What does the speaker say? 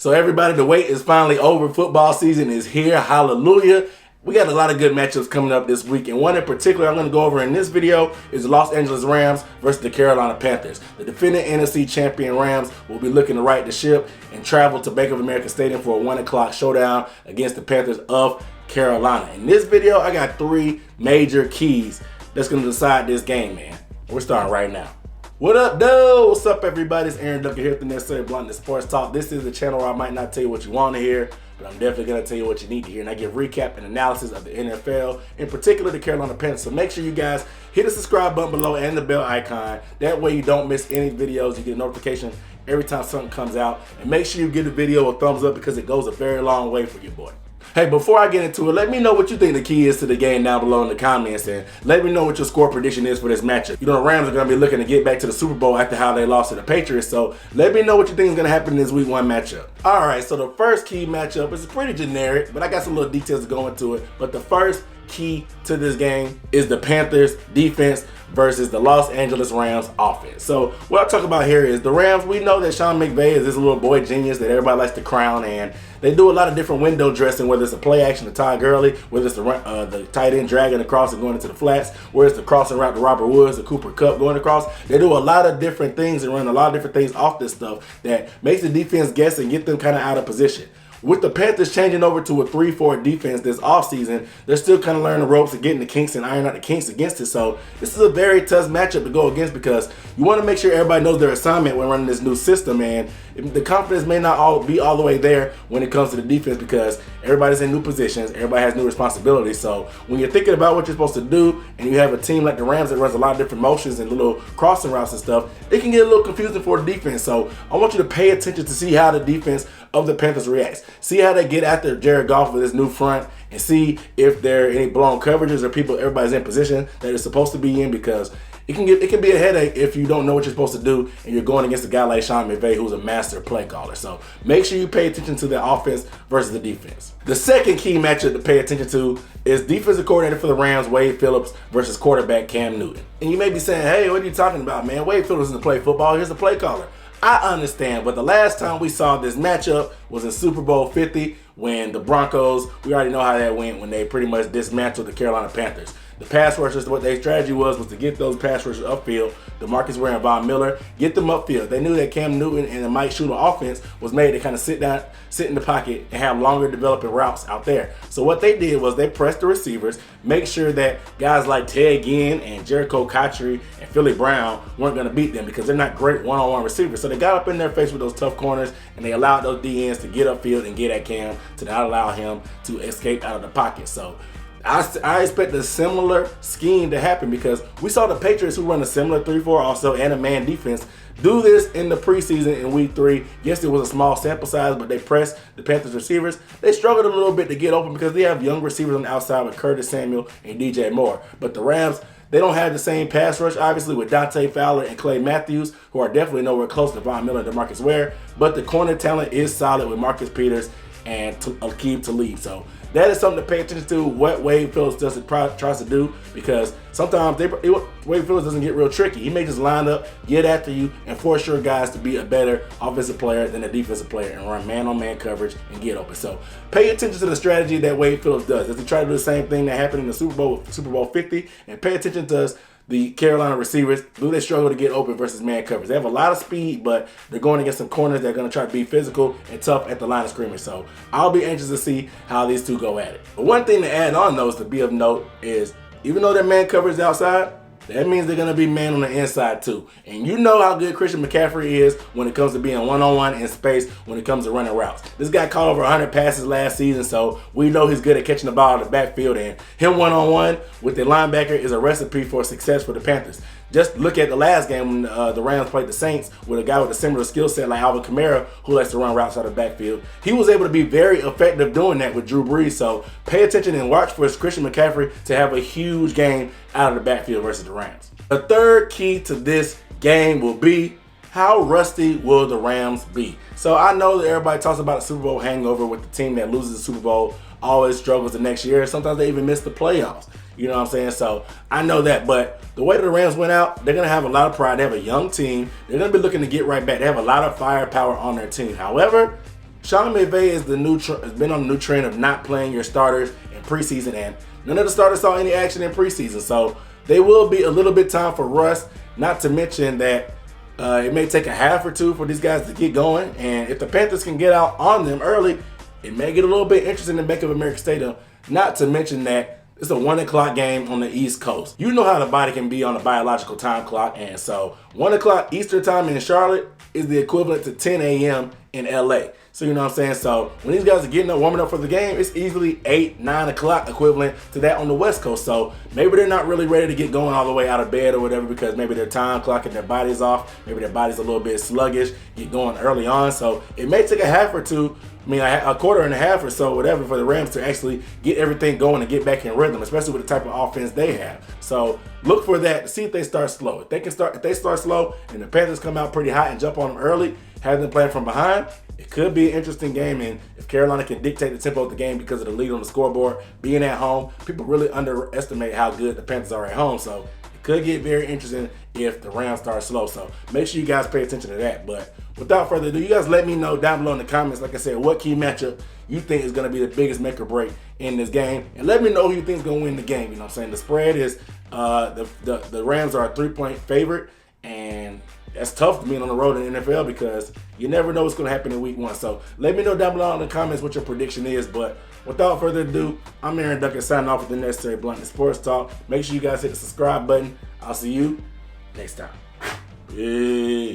So everybody, the wait is finally over. Football season is here. Hallelujah. We got a lot of good matchups coming up this week, and one in particular I'm going to go over in this video is the Los Angeles Rams versus the Carolina Panthers. The defending NFC champion Rams will be looking to right the ship and travel to Bank of America Stadium for a 1 o'clock showdown against the Panthers of Carolina. In this video, I got 3 major keys that's going to decide this game, man. We're starting right now. What up, though? What's up, everybody? It's Aaron Duncan here with the Necessary Blunt and Sports Talk. This is the channel where I might not tell you what you want to hear, but I'm definitely going to tell you what you need to hear. And I give recap and analysis of the NFL, in particular the Carolina Panthers. So make sure you guys hit the subscribe button below and the bell icon. That way you don't miss any videos. You get a notification every time something comes out. And make sure you give the video a thumbs up because it goes a very long way for your boy. Hey, before I get into it, let me know what you think the key is to the game down below in the comments, and let me know what your score prediction is for this matchup. You know, the Rams are going to be looking to get back to the Super Bowl after how they lost to the Patriots, so let me know what you think is going to happen in this Week 1 matchup. All right, so the first key matchup is pretty generic, but I got some little details to go into it. But the first key to this game is the Panthers defense versus the Los Angeles Rams offense. So what I talk about here is the Rams. We know that Sean McVay is this little boy genius that everybody likes to crown, and they do a lot of different window dressing, whether it's a play action to Todd Gurley, whether it's the tight end dragging across and going into the flats, whether it's the crossing route to Robert Woods, the Cooper Kupp going across. They do a lot of different things and run a lot of different things off this stuff that makes the defense guess and get them kind of out of position. With the Panthers changing over to a 3-4 defense this offseason, they're still kind of learning the ropes and getting the kinks and iron out the kinks against it. So this is a very tough matchup to go against because you want to make sure everybody knows their assignment when running this new system, and the confidence may not be all the way there when it comes to the defense because everybody's in new positions, everybody has new responsibilities. So when you're thinking about what you're supposed to do and you have a team like the Rams that runs a lot of different motions and little crossing routes and stuff, it can get a little confusing for the defense. So I want you to pay attention to see how the defense of the Panthers reacts. See how they get after Jared Goff with his new front, and see if there are any blown coverages or everybody's in position that they're supposed to be in, because it can be a headache if you don't know what you're supposed to do and you're going against a guy like Sean McVay who's a master play caller. So make sure you pay attention to the offense versus the defense. The second key matchup to pay attention to is defensive coordinator for the Rams, Wade Phillips, versus quarterback Cam Newton. And you may be saying, hey, what are you talking about, man? Wade Phillips doesn't play football. Here's the play caller. I understand, but the last time we saw this matchup was in Super Bowl 50 when the Broncos, we already know how that went, when they pretty much dismantled the Carolina Panthers. The pass rushers, what their strategy was to get those pass rushers upfield. DeMarcus Ware and Von Miller, get them upfield. They knew that Cam Newton and the Mike Shooter offense was made to kind of sit in the pocket and have longer developing routes out there. So what they did was they pressed the receivers, make sure that guys like Ted Ginn and Kuechly and Philly Brown weren't going to beat them because they're not great one-on-one receivers. So they got up in their face with those tough corners, and they allowed those DNs to get upfield and get at Cam to not allow him to escape out of the pocket. So I expect a similar scheme to happen because we saw the Patriots, who run a similar 3-4 also and a man defense, do this in the preseason in Week 3. Yes, it was a small sample size, but they pressed the Panthers receivers. They struggled a little bit to get open because they have young receivers on the outside with Curtis Samuel and DJ Moore. But the Rams, they don't have the same pass rush, obviously, with Dante Fowler and Clay Matthews, who are definitely nowhere close to Von Miller and DeMarcus Ware. But the corner talent is solid with Marcus Peters and Aqib Talib. So that is something to pay attention to, what Wade Phillips tries to do, because sometimes Wade Phillips doesn't get real tricky. He may just line up, get after you, and force your guys to be a better offensive player than a defensive player and run man-on-man coverage and get open. So pay attention to the strategy that Wade Phillips does. Does he try to do the same thing that happened in the Super Bowl 50? And pay attention to the Carolina receivers. Do they struggle to get open versus man coverage? They have a lot of speed, but they're going against some corners that are going to try to be physical and tough at the line of scrimmage. So I'll be anxious to see how these two go at it. But one thing to add on, though, is to be of note is, even though their man coverage is outside, that means they're going to be man on the inside too. And you know how good Christian McCaffrey is when it comes to being one-on-one in space when it comes to running routes. This guy caught over 100 passes last season, so we know he's good at catching the ball in the backfield. And him one-on-one with the linebacker is a recipe for success for the Panthers. Just look at the last game when the Rams played the Saints with a guy with a similar skill set like Alvin Kamara, who likes to run routes out of the backfield. He was able to be very effective doing that with Drew Brees. So pay attention and watch for Christian McCaffrey to have a huge game out of the backfield versus the Rams. The third key to this game will be, how rusty will the Rams be? So I know that everybody talks about a Super Bowl hangover with the team that loses the Super Bowl always struggles the next year. Sometimes they even miss the playoffs. You know what I'm saying? So I know that, but the way the Rams went out, they're going to have a lot of pride. They have a young team. They're going to be looking to get right back. They have a lot of firepower on their team. However, Sean McVay is has been on the new trend of not playing your starters in preseason, and none of the starters saw any action in preseason. So they will be a little bit time for rust, not to mention that it may take a half or two for these guys to get going. And if the Panthers can get out on them early, it may get a little bit interesting in Bank of America Stadium, not to mention that it's a 1 o'clock game on the East Coast. You know how the body can be on a biological time clock, and so 1 o'clock Eastern time in Charlotte is the equivalent to 10 a.m. in LA. So you know what I'm saying? So when these guys are getting up, warming up for the game, it's easily 8, 9 o'clock equivalent to that on the West Coast. So maybe they're not really ready to get going all the way out of bed or whatever, because maybe their time clock and their body's off. Maybe their body's a little bit sluggish, get going early on. So it may take a half or two, a quarter and a half or so, whatever, for the Rams to actually get everything going and get back in rhythm, especially with the type of offense they have. So look for that. See if they start slow. If they start slow and the Panthers come out pretty hot and jump on them early, have them playing from behind, it could be an interesting game. And if Carolina can dictate the tempo of the game because of the lead on the scoreboard, being at home, people really underestimate how good the Panthers are at home. So it could get very interesting if the Rams start slow. So make sure you guys pay attention to that. But without further ado, you guys let me know down below in the comments, like I said, what key matchup you think is going to be the biggest make or break in this game. And let me know who you think is going to win the game. You know what I'm saying? The spread is the Rams are a 3-point favorite, and that's tough to be on the road in the NFL because you never know what's going to happen in week 1. So let me know down below in the comments what your prediction is. But without further ado, I'm Aaron Duckett signing off with the necessary blunt sports talk. Make sure you guys hit the subscribe button. I'll see you next time. Peace.